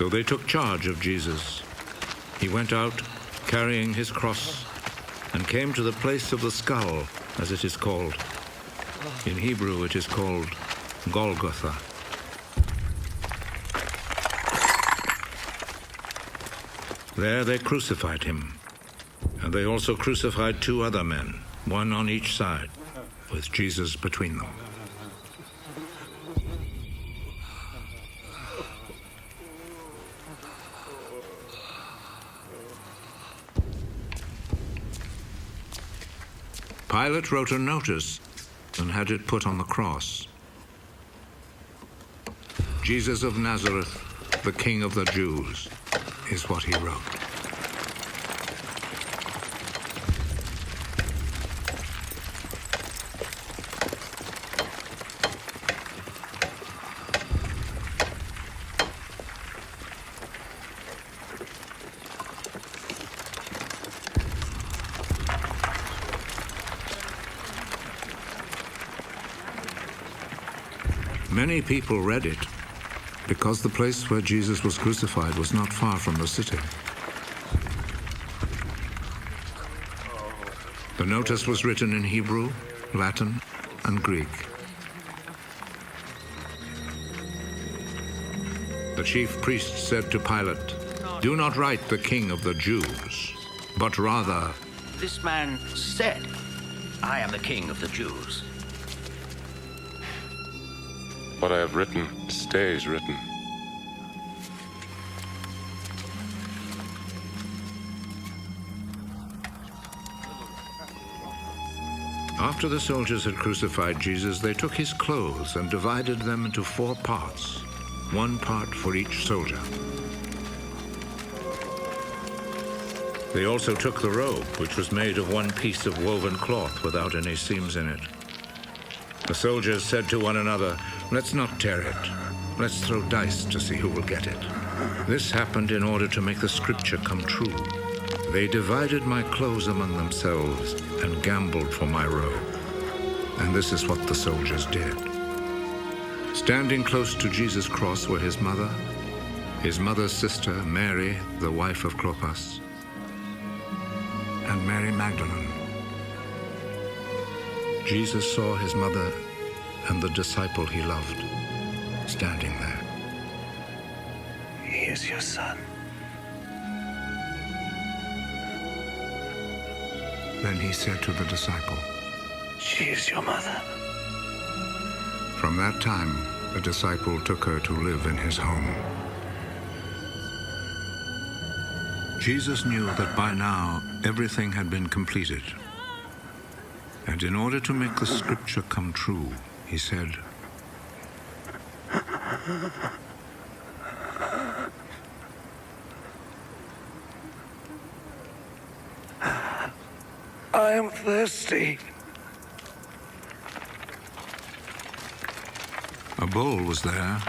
So they took charge of Jesus. He went out carrying his cross and came to the place of the skull, as it is called. In Hebrew it is called Golgotha. There they crucified him, and they also crucified 2 other men, one on each side, with Jesus between them. Pilate wrote a notice and had it put on the cross. Jesus of Nazareth, the King of the Jews, is what he wrote. Many people read it because the place where Jesus was crucified was not far from the city. The notice was written in Hebrew, Latin, and Greek. The chief priest said to Pilate, "Do not write the King of the Jews, but rather, This man said, I am the King of the Jews." What I have written stays written. After the soldiers had crucified Jesus, they took his clothes and divided them into 4 parts, 1 part for each soldier. They also took the robe, which was made of 1 piece of woven cloth without any seams in it. The soldiers said to one another, "Let's not tear it. Let's throw dice to see who will get it." This happened in order to make the scripture come true. They divided my clothes among themselves and gambled for my robe. And this is what the soldiers did. Standing close to Jesus' cross were his mother's sister, Mary, the wife of Clopas, and Mary Magdalene. Jesus saw his mother and the disciple he loved standing there. "He is your son." Then he said to the disciple, "She is your mother." From that time, the disciple took her to live in his home. Jesus knew that by now everything had been completed. And in order to make the scripture come true, he said, "I am thirsty." A bowl was there,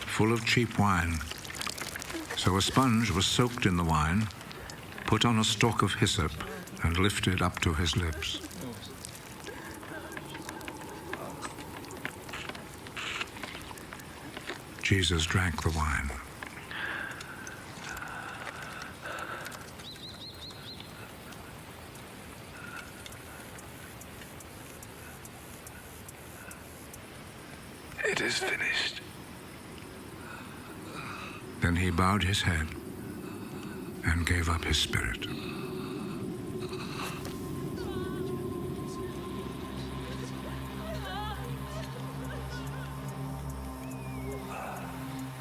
full of cheap wine. So a sponge was soaked in the wine, put on a stalk of hyssop, and lifted up to his lips. Jesus drank the wine. "It is finished." Then he bowed his head and gave up his spirit.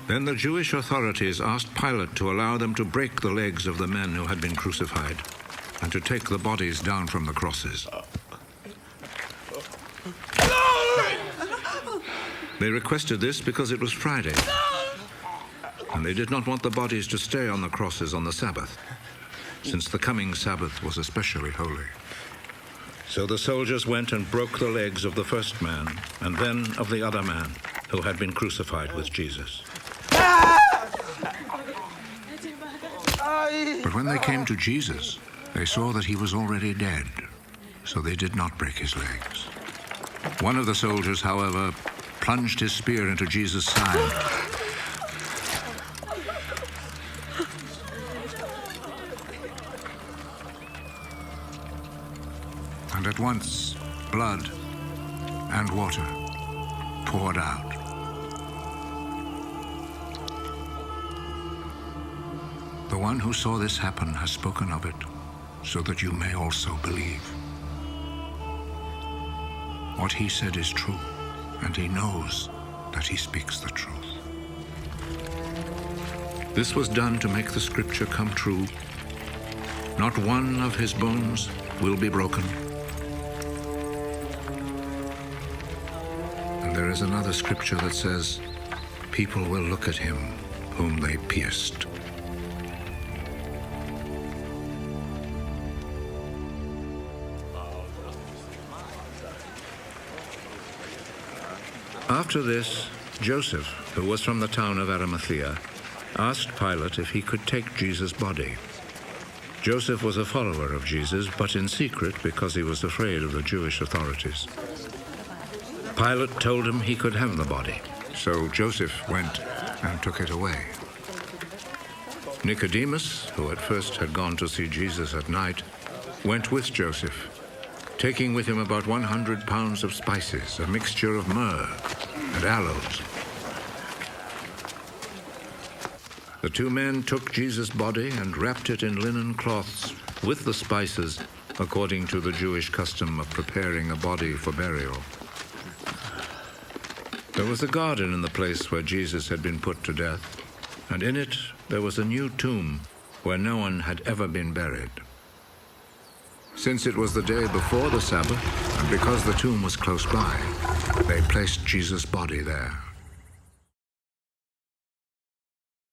Then the Jewish authorities asked Pilate to allow them to break the legs of the men who had been crucified and to take the bodies down from the crosses. They requested this because it was Friday, and they did not want the bodies to stay on the crosses on the Sabbath, since the coming Sabbath was especially holy. So the soldiers went and broke the legs of the first man and then of the other man who had been crucified with Jesus. But when they came to Jesus, they saw that he was already dead, so they did not break his legs. One of the soldiers, however, plunged his spear into Jesus' side And at once, blood and water poured out. The one who saw this happen has spoken of it, so that you may also believe. What he said is true, and he knows that he speaks the truth. This was done to make the scripture come true. Not one of his bones will be broken. And there is another scripture that says, people will look at him whom they pierced. After this, Joseph, who was from the town of Arimathea, asked Pilate if he could take Jesus' body. Joseph was a follower of Jesus, but in secret because he was afraid of the Jewish authorities. Pilate told him he could have the body, so Joseph went and took it away. Nicodemus, who at first had gone to see Jesus at night, went with Joseph, taking with him about 100 pounds of spices, a mixture of myrrh and aloes. The two men took Jesus' body and wrapped it in linen cloths with the spices, according to the Jewish custom of preparing a body for burial. There was a garden in the place where Jesus had been put to death, and in it there was a new tomb where no one had ever been buried. Since it was the day before the Sabbath, and because the tomb was close by, they placed Jesus' body there.